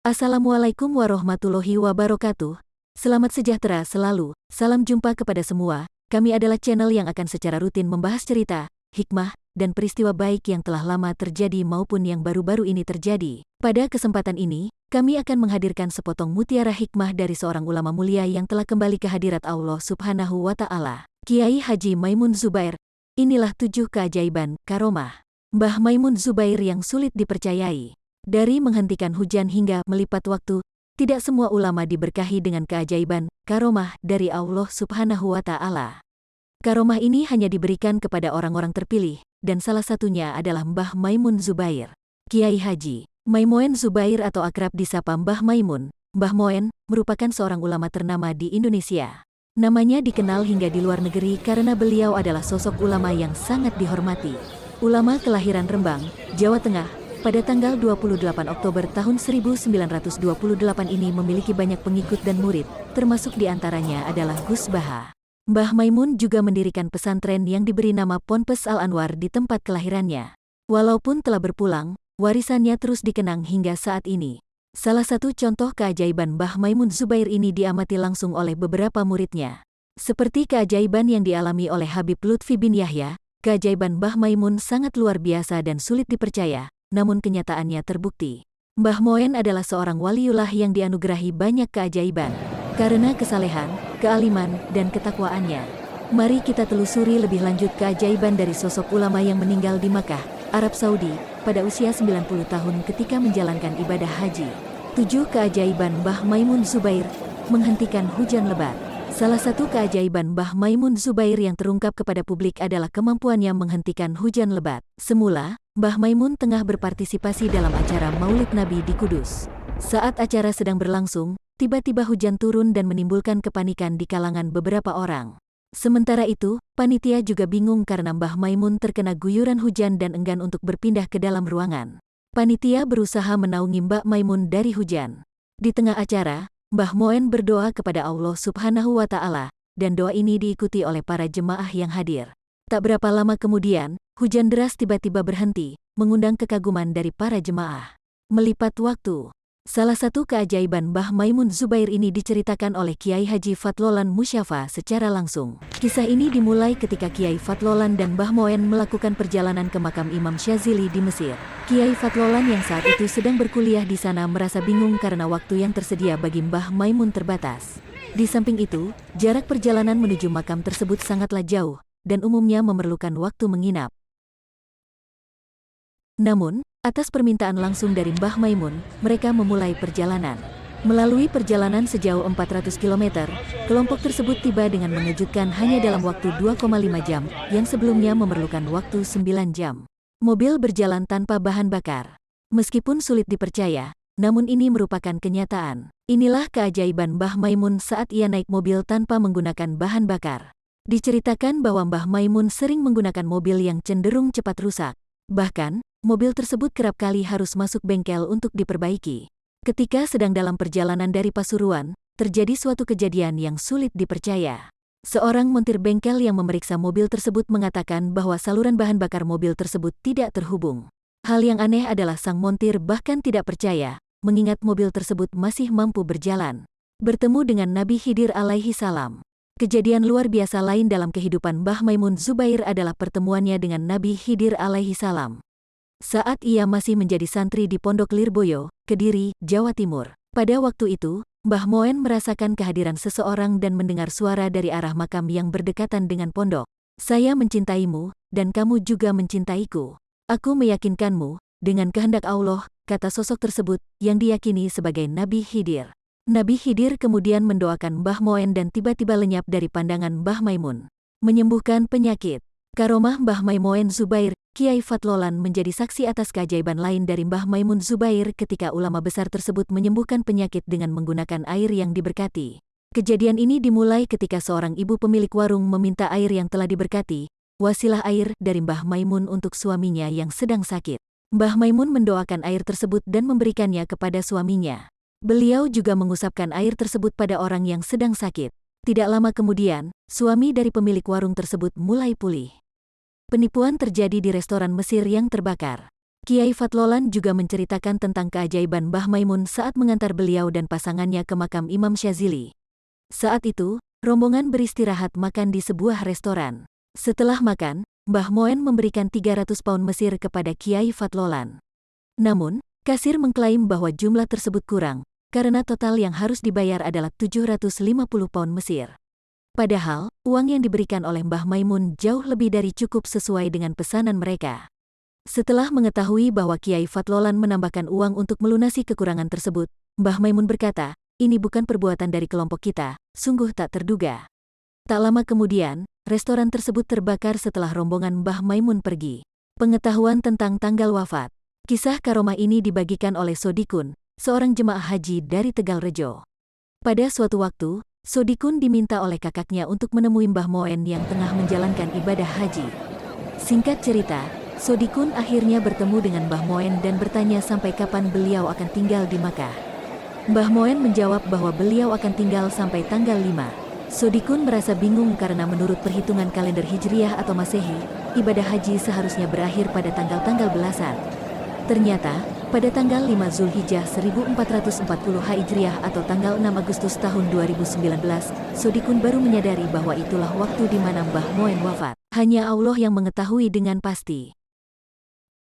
Assalamualaikum warahmatullahi wabarakatuh. Selamat sejahtera selalu. Salam jumpa kepada semua. Kami adalah channel yang akan secara rutin membahas cerita, hikmah, dan peristiwa baik yang telah lama terjadi maupun yang baru-baru ini terjadi. Pada kesempatan ini, kami akan menghadirkan sepotong mutiara hikmah dari seorang ulama mulia yang telah kembali ke hadirat Allah Subhanahu wa Ta'ala, Kiai Haji Maimun Zubair. Inilah 7 keajaiban karomah Mbah Maimun Zubair yang sulit dipercayai. Dari menghentikan hujan hingga melipat waktu, tidak semua ulama diberkahi dengan keajaiban karomah dari Allah Subhanahu wa Ta'ala. Karomah ini hanya diberikan kepada orang-orang terpilih, dan salah satunya adalah Mbah Maimun Zubair. Kiai Haji Maimun Zubair atau akrab disapa Mbah Maimun, Mbah Moen, merupakan seorang ulama ternama di Indonesia. Namanya dikenal hingga di luar negeri karena beliau adalah sosok ulama yang sangat dihormati. Ulama kelahiran Rembang, Jawa Tengah, pada tanggal 28 Oktober tahun 1928 ini memiliki banyak pengikut dan murid, termasuk diantaranya adalah Gus Baha. Mbah Maimun juga mendirikan pesantren yang diberi nama Ponpes Al-Anwar di tempat kelahirannya. Walaupun telah berpulang, warisannya terus dikenang hingga saat ini. Salah satu contoh keajaiban Mbah Maimun Zubair ini diamati langsung oleh beberapa muridnya. Seperti keajaiban yang dialami oleh Habib Lutfi bin Yahya, keajaiban Mbah Maimun sangat luar biasa dan sulit dipercaya. Namun kenyataannya terbukti. Mbah Moen adalah seorang waliullah yang dianugerahi banyak keajaiban karena kesalehan, kealiman, dan ketakwaannya. Mari kita telusuri lebih lanjut keajaiban dari sosok ulama yang meninggal di Makkah, Arab Saudi, pada usia 90 tahun ketika menjalankan ibadah haji. 7 keajaiban Mbah Maimun Zubair, menghentikan hujan lebat. Salah satu keajaiban Mbah Maimun Zubair yang terungkap kepada publik adalah kemampuannya menghentikan hujan lebat. Semula, Mbah Maimun tengah berpartisipasi dalam acara Maulid Nabi di Kudus. Saat acara sedang berlangsung, tiba-tiba hujan turun dan menimbulkan kepanikan di kalangan beberapa orang. Sementara itu, panitia juga bingung karena Mbah Maimun terkena guyuran hujan dan enggan untuk berpindah ke dalam ruangan. Panitia berusaha menaungi Mbah Maimun dari hujan. Di tengah acara, Mbah Moen berdoa kepada Allah Subhanahu wa Ta'ala, dan doa ini diikuti oleh para jemaah yang hadir. Tak berapa lama kemudian, hujan deras tiba-tiba berhenti, mengundang kekaguman dari para jemaah. Melipat waktu. Salah satu keajaiban Mbah Maimun Zubair ini diceritakan oleh Kiai Haji Fatlolan Musyafa secara langsung. Kisah ini dimulai ketika Kiai Fatlolan dan Mbah Moen melakukan perjalanan ke makam Imam Syazili di Mesir. Kiai Fatlolan yang saat itu sedang berkuliah di sana merasa bingung karena waktu yang tersedia bagi Mbah Maimun terbatas. Di samping itu, jarak perjalanan menuju makam tersebut sangatlah jauh, dan umumnya memerlukan waktu menginap. Namun, atas permintaan langsung dari Mbah Maimun, mereka memulai perjalanan. Melalui perjalanan sejauh 400 km, kelompok tersebut tiba dengan mengejutkan hanya dalam waktu 2,5 jam, yang sebelumnya memerlukan waktu 9 jam. Mobil berjalan tanpa bahan bakar. Meskipun sulit dipercaya, namun ini merupakan kenyataan. Inilah keajaiban Mbah Maimun saat ia naik mobil tanpa menggunakan bahan bakar. Diceritakan bahwa Mbah Maimun sering menggunakan mobil yang cenderung cepat rusak. Bahkan, mobil tersebut kerap kali harus masuk bengkel untuk diperbaiki. Ketika sedang dalam perjalanan dari Pasuruan, terjadi suatu kejadian yang sulit dipercaya. Seorang montir bengkel yang memeriksa mobil tersebut mengatakan bahwa saluran bahan bakar mobil tersebut tidak terhubung. Hal yang aneh adalah sang montir bahkan tidak percaya, mengingat mobil tersebut masih mampu berjalan. Bertemu dengan Nabi Khidir alaihi salam. Kejadian luar biasa lain dalam kehidupan Mbah Maimun Zubair adalah pertemuannya dengan Nabi Khidir alaihi salam. Saat ia masih menjadi santri di Pondok Lirboyo, Kediri, Jawa Timur. Pada waktu itu, Mbah Moen merasakan kehadiran seseorang dan mendengar suara dari arah makam yang berdekatan dengan pondok. Saya mencintaimu, dan kamu juga mencintaiku. Aku meyakinkanmu, dengan kehendak Allah, kata sosok tersebut, yang diyakini sebagai Nabi Khidir. Nabi Khidir kemudian mendoakan Mbah Moen dan tiba-tiba lenyap dari pandangan Mbah Maimun. Menyembuhkan penyakit. Karomah Mbah Maimun Zubair, Kiai Fatlolan menjadi saksi atas keajaiban lain dari Mbah Maimun Zubair ketika ulama besar tersebut menyembuhkan penyakit dengan menggunakan air yang diberkati. Kejadian ini dimulai ketika seorang ibu pemilik warung meminta air yang telah diberkati, wasilah air dari Mbah Maimun untuk suaminya yang sedang sakit. Mbah Maimun mendoakan air tersebut dan memberikannya kepada suaminya. Beliau juga mengusapkan air tersebut pada orang yang sedang sakit. Tidak lama kemudian, suami dari pemilik warung tersebut mulai pulih. Penipuan terjadi di restoran Mesir yang terbakar. Kiai Fatlolan juga menceritakan tentang keajaiban Mbah Maimun saat mengantar beliau dan pasangannya ke makam Imam Syazili. Saat itu, rombongan beristirahat makan di sebuah restoran. Setelah makan, Mbah Moen memberikan 300 pound Mesir kepada Kiai Fatlolan. Namun, kasir mengklaim bahwa jumlah tersebut kurang, karena total yang harus dibayar adalah 750 pound Mesir. Padahal, uang yang diberikan oleh Mbah Maimun jauh lebih dari cukup sesuai dengan pesanan mereka. Setelah mengetahui bahwa Kiai Fatlolan menambahkan uang untuk melunasi kekurangan tersebut, Mbah Maimun berkata, "Ini bukan perbuatan dari kelompok kita, sungguh tak terduga." Tak lama kemudian, restoran tersebut terbakar setelah rombongan Mbah Maimun pergi. Pengetahuan tentang tanggal wafat. Kisah karomah ini dibagikan oleh Sodikun, seorang jemaah haji dari Tegalrejo. Pada suatu waktu, Sodikun diminta oleh kakaknya untuk menemui Mbah Moen yang tengah menjalankan ibadah haji. Singkat cerita, Sodikun akhirnya bertemu dengan Mbah Moen dan bertanya sampai kapan beliau akan tinggal di Makkah. Mbah Moen menjawab bahwa beliau akan tinggal sampai tanggal 5. Sodikun merasa bingung karena menurut perhitungan kalender Hijriah atau Masehi, ibadah haji seharusnya berakhir pada tanggal-tanggal belasan. Ternyata, pada tanggal 5 Zulhijjah 1440 Hijriah atau tanggal 6 Agustus tahun 2019, Sodikun baru menyadari bahwa itulah waktu di mana Mbah Moen wafat. Hanya Allah yang mengetahui dengan pasti.